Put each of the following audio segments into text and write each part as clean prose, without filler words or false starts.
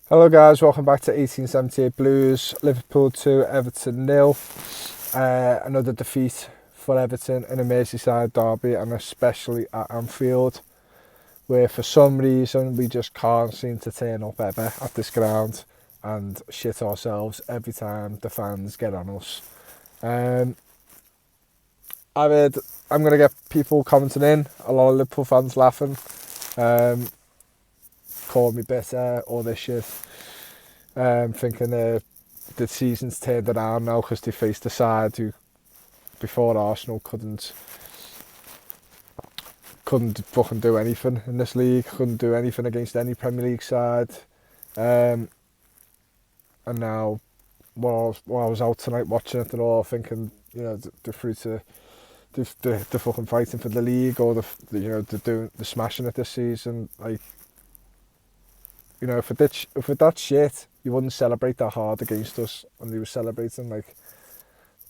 Hello guys, welcome back to 1878 Blues, Liverpool 2, Everton 0. Another defeat for Everton in a Merseyside derby, and especially at Anfield, where for some reason we just can't seem to turn up ever at this ground and shit ourselves every time the fans get on us. I'm going to get people commenting in, a lot of Liverpool fans laughing, calling me bitter, all this shit. Thinking the season's turned around now because they faced a side who, before Arsenal, couldn't fucking do anything in this league, couldn't do anything against any Premier League side. And now, while I was out tonight watching it and all, thinking, they're through to the fucking fighting for the league, or the smashing it this season. Like, if it that shit, you wouldn't celebrate that hard against us. And they were celebrating like,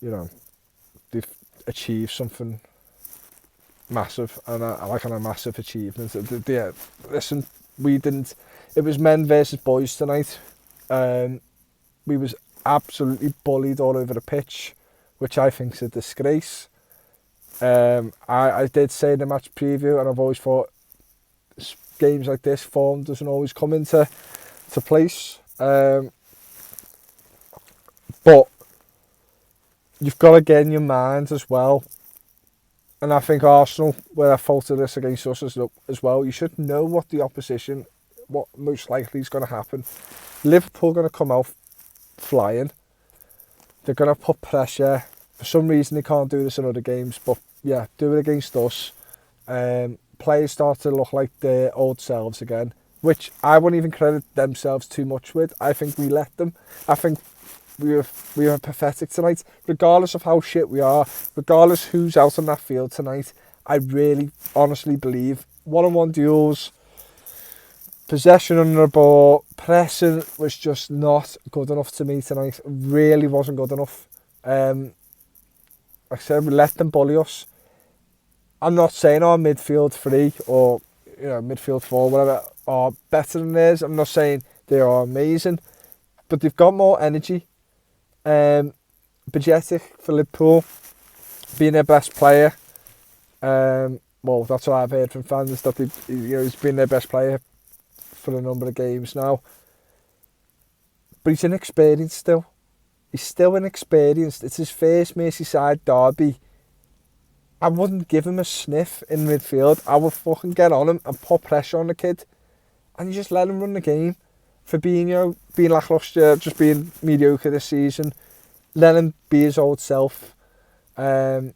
they've achieved something massive, and a massive achievement. Yeah, listen, we didn't. It was men versus boys tonight. We was absolutely bullied all over the pitch, which I think is a disgrace. I did say in the match preview, and I've always thought games like this, form doesn't always come into place. But you've got to get in your mind as well. And I think Arsenal were at fault of this against us as well. You should know what the opposition, what most likely is going to happen. Liverpool are going to come out flying. They're going to put pressure. For some reason, they can't do this in other games. But yeah, do it against us. Players start to look like their old selves again, which I wouldn't even credit themselves too much with. I think we let them. I think we were pathetic tonight. Regardless of how shit we are, regardless who's out on that field tonight, I really honestly believe one-on-one duels, possession under the ball, pressing was just not good enough to me tonight. It really wasn't good enough. Like I said, we let them bully us. I'm not saying our midfield three or midfield four, whatever, are better than theirs. I'm not saying they are amazing, but they've got more energy. Bajcetic for Liverpool being their best player. Well, that's what I've heard from fans, that he's been their best player for a number of games now. But he's inexperienced still. He's still inexperienced. It's his first Merseyside derby. I wouldn't give him a sniff in midfield. I would fucking get on him and put pressure on the kid, and you just let him run the game. For being lacklustre, just being mediocre this season, let him be his old self. Henderson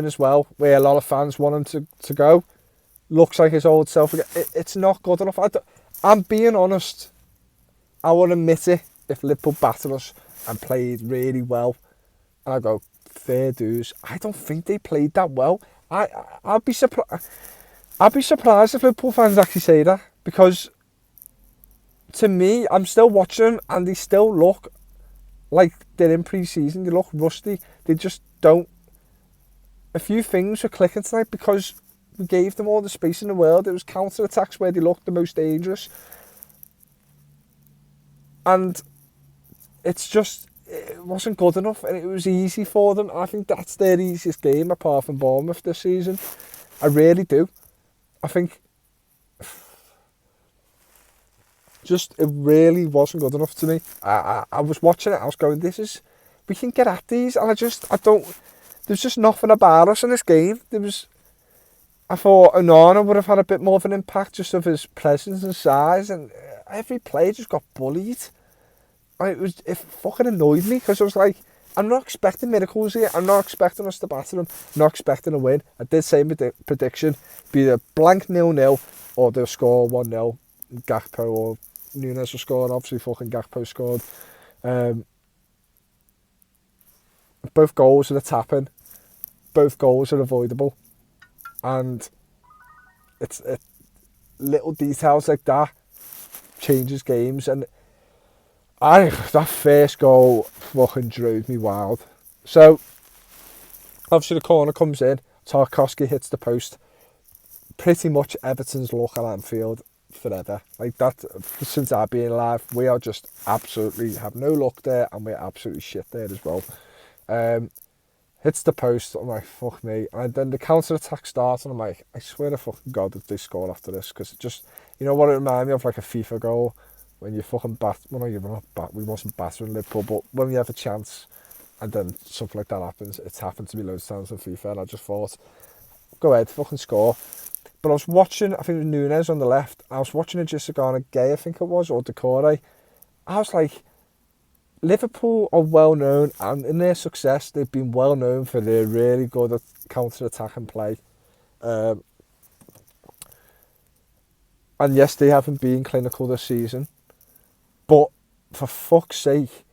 as well, where a lot of fans want him to go, looks like his old self again. It's not good enough. I'm being honest. I would admit it if Liverpool battered us and played really well. And I go, fair dues. I don't think they played that well. I'd be surprised. I'd be surprised if Liverpool fans actually say that, because to me, I'm still watching them and they still look like they're in pre-season. They look rusty. They just don't. A few things were clicking tonight because we gave them all the space in the world. It was counter-attacks where they looked the most dangerous. And it wasn't good enough, and it was easy for them. I think that's their easiest game apart from Bournemouth this season. I really do. I think it really wasn't good enough to me. I was watching it, I was going, we can get at these, and there's just nothing about us in this game. I thought Onana would have had a bit more of an impact just of his presence and size, and every player just got bullied. And it fucking annoyed me, because I was like, I'm not expecting miracles here. I'm not expecting us to batter them. I'm not expecting a win. I did say my prediction, be a blank 0-0, or they'll score 1-0. Gakpo or Nunes will score, and obviously fucking Gakpo scored. Both goals are a tap-in. Both goals are avoidable. And it's little details like that changes games. And that first goal fucking drove me wild. So obviously the corner comes in, Tarkowski hits the post. Pretty much Everton's luck at Anfield. forever. Like that, since I've been alive, we are just absolutely have no luck there, and we're absolutely shit there as well. Hits the post, I'm like, fuck me. And then the counter-attack starts, and I'm like, I swear to fucking God that they score after this, because it just, you know what it reminded me of, like a FIFA goal, when you fucking well, no, you're not we wasn't battering Liverpool, but when you have a chance, and then something like that happens, it's happened to me loads of times in FIFA, and I just thought, go ahead, fucking score. But I was watching, I think it was Nunes on the left, I was watching a Gisagana Gay, I think it was, or Decore. I was like, Liverpool are well known, and in their success, they've been well known for their really good at counter-attack and play. And yes, they haven't been clinical this season, but for fuck's sake,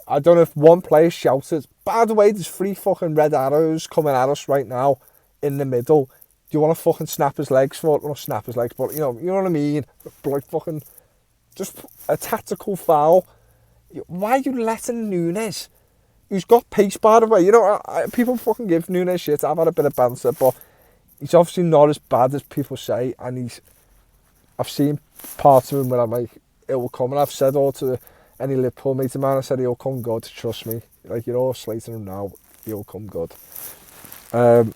I don't know if one player shouted, by the way, there's 3 fucking red arrows coming at us right now in the middle. Do you want to fucking snap his legs for it? Not snap his legs, but you know what I mean? Like fucking, just a tactical foul. Why are you letting Nunes, who's got pace, by the way, you know, people fucking give Nunes shit, I've had a bit of banter, but he's obviously not as bad as people say, and I've seen parts of him where I'm like, it will come, and I've said all to any Liverpool mate of mine, I said he'll come good, trust me, like you're all slating him now, he'll come good. And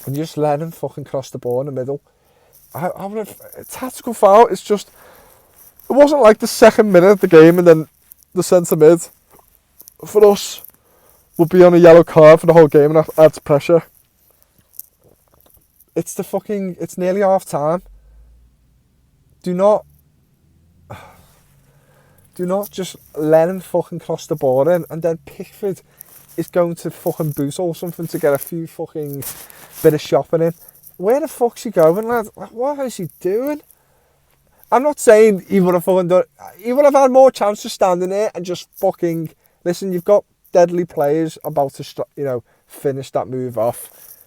you just let him fucking cross the ball in the middle. I would have, a tactical foul, it's just, it wasn't like the second minute of the game and then the centre mid for us would be on a yellow card for the whole game and adds pressure. It's nearly half time. Do not just let him fucking cross the ball in, and then Pickford is going to fucking boot or something to get a few fucking bit of shopping in. Where the fuck's he going, lad? What is he doing? I'm not saying he would have fucking done. He would have had more chance to standing there and just fucking listen. You've got deadly players about to, finish that move off.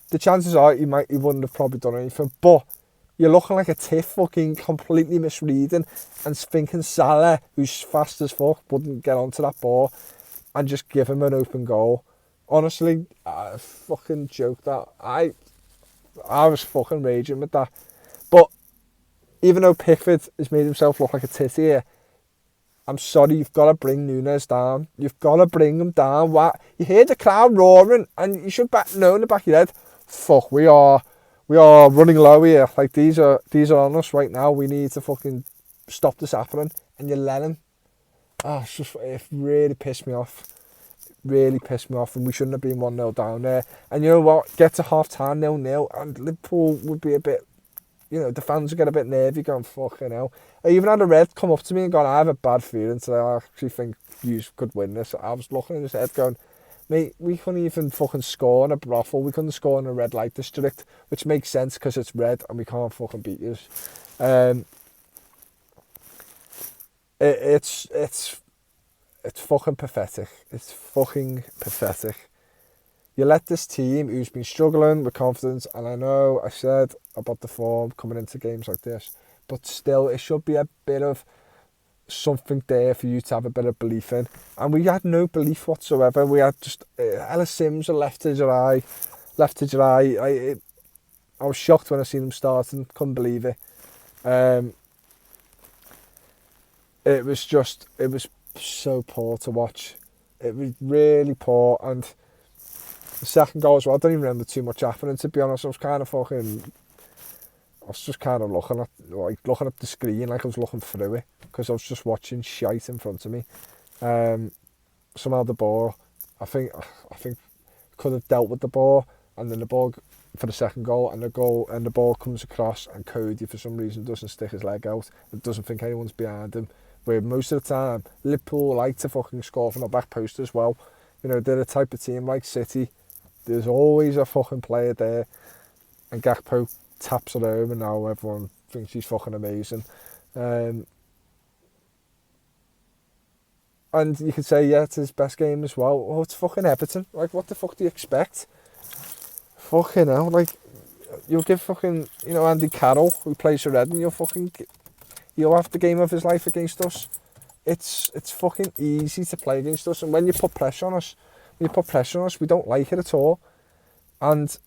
The chances are he wouldn't have probably done anything. But you're looking like a tiff, fucking completely misreading and thinking Salah, who's fast as fuck, wouldn't get onto that ball and just give him an open goal. Honestly, I fucking joked that. I was fucking raging with that. But even though Pickford has made himself look like a tit here, I'm sorry, you've got to bring Nunes down. You've got to bring him down. What? You hear the crowd roaring, and you should know in the back of your head, fuck, we are running low here. Like, these are on us right now. We need to fucking stop this happening. And you let him. It really pissed me off. Really pissed me off, and we shouldn't have been 1-0 down there. And you know what? Get to half time 0-0, and Liverpool would be a bit, the fans would get a bit nervy going, fucking hell. I even had a red come up to me and gone, I have a bad feeling today. I actually think you could win this. I was looking in his head going, mate, we couldn't even fucking score in a brothel. We couldn't score in a red light district, which makes sense because it's red and we can't fucking beat you. It's fucking pathetic. It's fucking pathetic. You let this team who's been struggling with confidence, and I know I said about the form coming into games like this, but still it should be a bit of something there for you to have a bit of belief in. And we had no belief whatsoever. We had just Ellis Sims left to dry. I was shocked when I seen him starting. Couldn't believe it. It was so poor to watch. It was really poor, and the second goal as well, I don't even remember too much happening, to be honest. I was just kind of looking at the screen like I was looking through it, because I was just watching shite in front of me. Somehow the ball, I think could have dealt with the ball, and then the ball for the second goal, and the ball comes across, and Cody for some reason doesn't stick his leg out and doesn't think anyone's behind him. Where most of the time, Liverpool like to fucking score from the back post as well. They're the type of team like City. There's always a fucking player there, and Gakpo taps it home, and now everyone thinks he's fucking amazing. And you could say, yeah, it's his best game as well. Oh, it's fucking Everton. Like, what the fuck do you expect? Fucking hell, like, you'll give fucking, Andy Carroll, who plays for Red, and you'll have the game of his life against us. It's fucking easy to play against us, and when you put pressure on us, we don't like it at all. And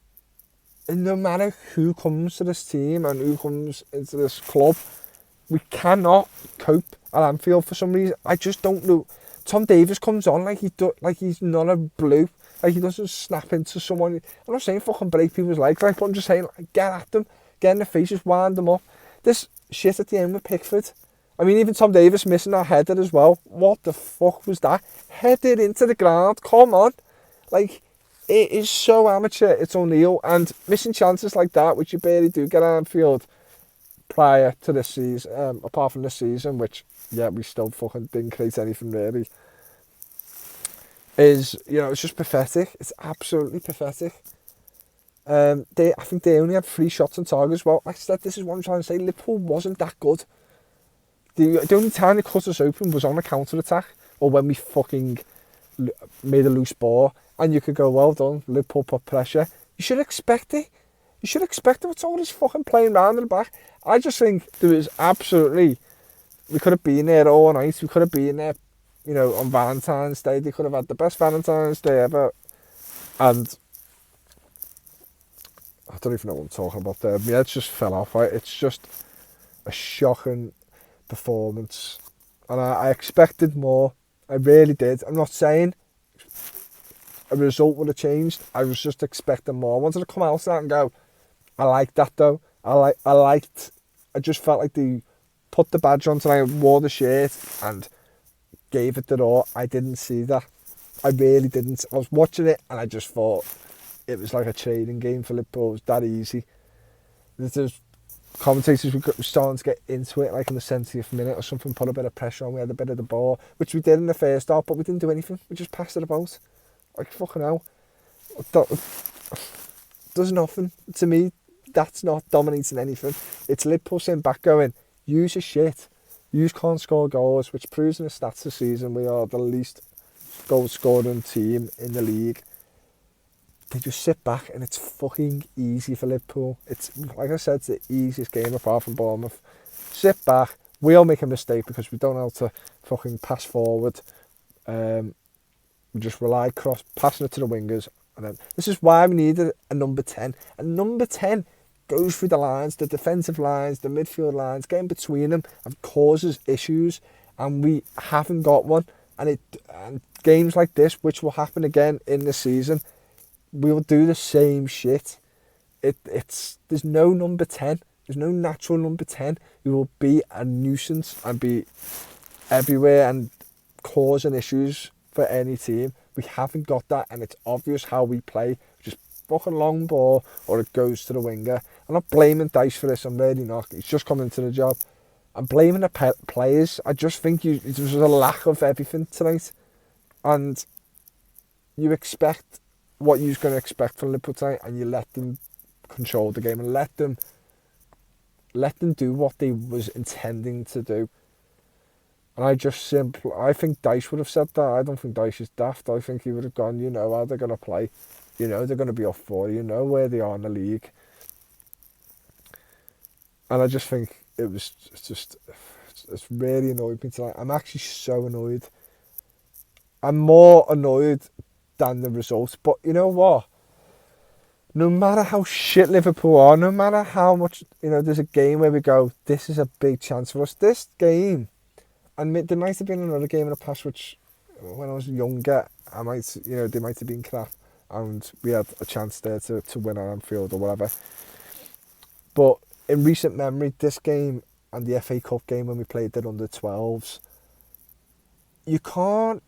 no matter who comes to this team and who comes into this club, we cannot cope at Anfield for some reason. I just don't know. Tom Davies comes on like he's not a blue. Like he doesn't snap into someone. I'm not saying fucking break people's legs, like, but I'm just saying, like, get at them, get in their faces, wind them up. This shit at the end with Pickford. I mean, even Tom Davies missing that header as well. What the fuck was that? Headed into the ground. Come on. Like, it is so amateur. It's unreal. And missing chances like that, which you barely do get at Anfield prior to this season, apart from this season, which, yeah, we still fucking didn't create anything really, is, it's just pathetic. It's absolutely pathetic. I think they only had 3 shots on target as well. Like I said, this is what I'm trying to say. Liverpool wasn't that good. The only time they cut us open was on a counter-attack or when we fucking made a loose ball. And you could go, well done, Liverpool put pressure. You should expect it. You should expect it with all this fucking playing round in the back. I just think there was absolutely... We could have been there all night. We could have been there, on Valentine's Day. They could have had the best Valentine's Day ever. And... I don't even know what I'm talking about there. My head just fell off. It's just a shocking performance. And I expected more. I really did. I'm not saying a result would have changed. I was just expecting more. I wanted to come out of that and go, I like that though. I just felt like they put the badge on tonight, wore the shirt and gave it their all. I didn't see that. I really didn't. I was watching it and I just thought it was like a trading game for Liverpool. It was that easy. There's commentators were starting to get into it, like in the 70th minute or something, put a bit of pressure on. We had a bit of the ball, which we did in the first half, but we didn't do anything. We just passed it about. Like, fucking hell. Does nothing. To me, that's not dominating anything. It's Liverpool sitting back going, use your shit. You can't score goals, which proves in the stats this season we are the least goal scoring team in the league. They just sit back and it's fucking easy for Liverpool. It's, like I said, it's the easiest game apart from Bournemouth. Sit back. We all make a mistake because we don't know how to fucking pass forward. We just rely passing it to the wingers. And then this is why we needed a number 10. A number 10 goes through the lines, the defensive lines, the midfield lines, getting between them and causes issues. And we haven't got one. And games like this, which will happen again in the season, we will do the same shit. There's no number 10. There's no natural number 10 who will be a nuisance and be everywhere and causing issues for any team. We haven't got that, and it's obvious how we play. Just fucking long ball or it goes to the winger. I'm not blaming Dice for this. I'm really not. He's just come into the job. I'm blaming the players. I just think there's a lack of everything tonight, and you expect what you're going to expect from Liverpool tonight, and you let them control the game and let them do what they was intending to do. And I think Dice would have said that. I don't think Dice is daft. I think he would have gone, how they're going to play. They're going to be up for it. Where they are in the league. And I just think it's really annoyed me tonight. I'm actually so annoyed. I'm more annoyed than the results. But you know what? No matter how shit Liverpool are, no matter how much, there's a game where we go, this is a big chance for us. This game, and there might have been another game in the past which, when I was younger, they might have been crap, and we had a chance there to win at Anfield or whatever. But in recent memory, this game and the FA Cup game when we played it under 12s, you can't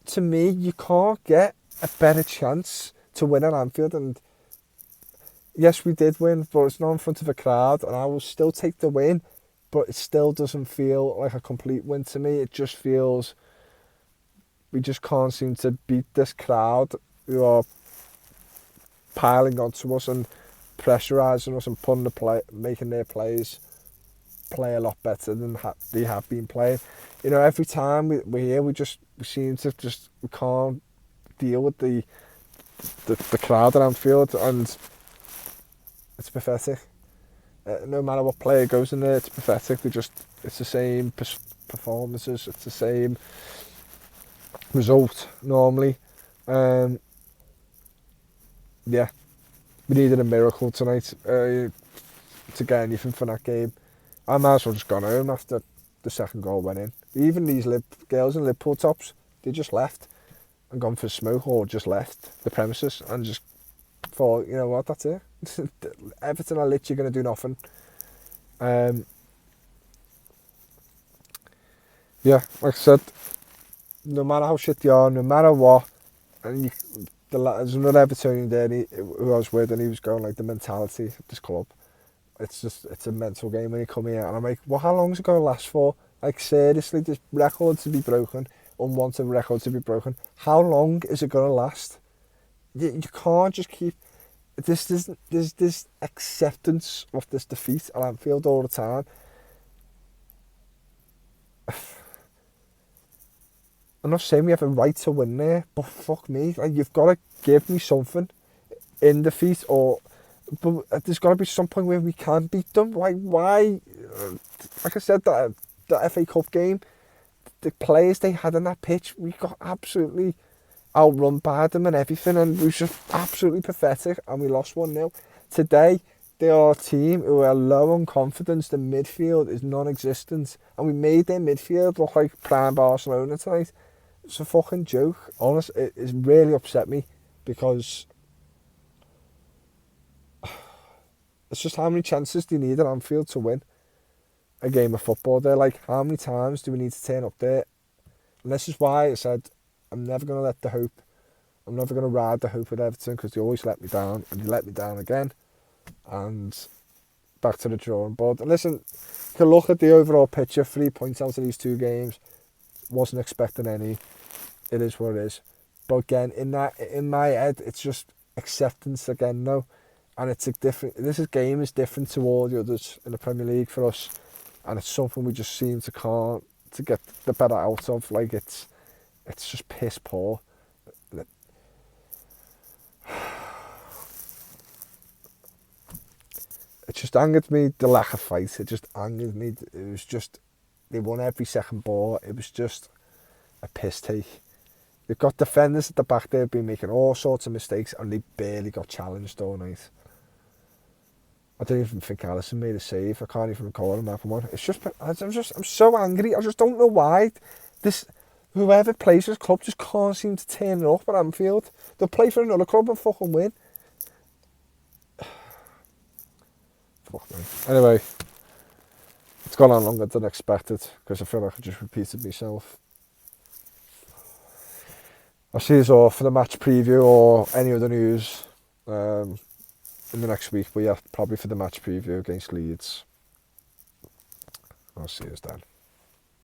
get a better chance to win at Anfield. And yes, we did win, but it's not in front of a crowd, and I will still take the win, but it still doesn't feel like a complete win to me. It just feels we just can't seem to beat this crowd who are piling onto us and pressurising us and making their players play a lot better than they have been playing. Every time we're here, we seem to we can't deal with the crowd at Anfield, and it's pathetic. No matter what player goes in there, it's pathetic. It's the same performances, it's the same result normally. Yeah, we needed a miracle tonight to get anything from that game. I might as well just gone home after the second goal went in. Even these girls in Liverpool tops, they just left and gone for a smoke or just left the premises and just thought, you know what, that's it. Everton are literally going to do nothing. Yeah, like I said, no matter how shit you are, no matter what, and there's another Evertonian there who I was with, and he was going like, the mentality of this club, it's a mental game when you come here. And I'm like, well, how long is it going to last for? Like, seriously, there's records to be broken, unwanted records to be broken. How long is it going to last? You can't just keep... There's this acceptance of this defeat at Anfield all the time. I'm not saying we have a right to win there, but fuck me, like, you've got to give me something in defeat, but there's got to be some point where we can beat them. Like, why? Like I said, the FA Cup game, the players they had on that pitch, we got absolutely outrun by them and everything, and it was just absolutely pathetic, and we lost 1-0. Today, they are a team who are low on confidence. The midfield is non-existent, and we made their midfield look like prime Barcelona tonight. It's a fucking joke. Honestly, it's really upset me, because it's just, how many chances do you need at Anfield to win a game of football? They're like, how many times do we need to turn up there? And this is why I said, I'm never going to let the hope, I'm never going to ride the hope at Everton, because they always let me down, and they let me down again. And back to the drawing board. And listen, to look at the overall picture, 3 points out of these 2 games, wasn't expecting any. It is what it is. But again, in my head, it's just acceptance again now. And it's a different, game is different to all the others in the Premier League for us. And it's something we just seem to can't to get the better out of. Like, it's just piss poor. It just angered me, the lack of fight. It just angered me. It was just, they won every second ball. It was just a piss take. They've got defenders at the back there been making all sorts of mistakes, and they barely got challenged all night. I don't even think Alisson made a save. I can't even recall him having one. It's just, I'm so angry. I just don't know why whoever plays this club just can't seem to turn it up at Anfield. They'll play for another club and fucking win. Fuck me. Anyway, it's gone on longer than expected, because I feel like I just repeated myself. I'll see you all for the match preview or any other news in the next week. But yeah, probably for the match preview against Leeds. I'll see you then.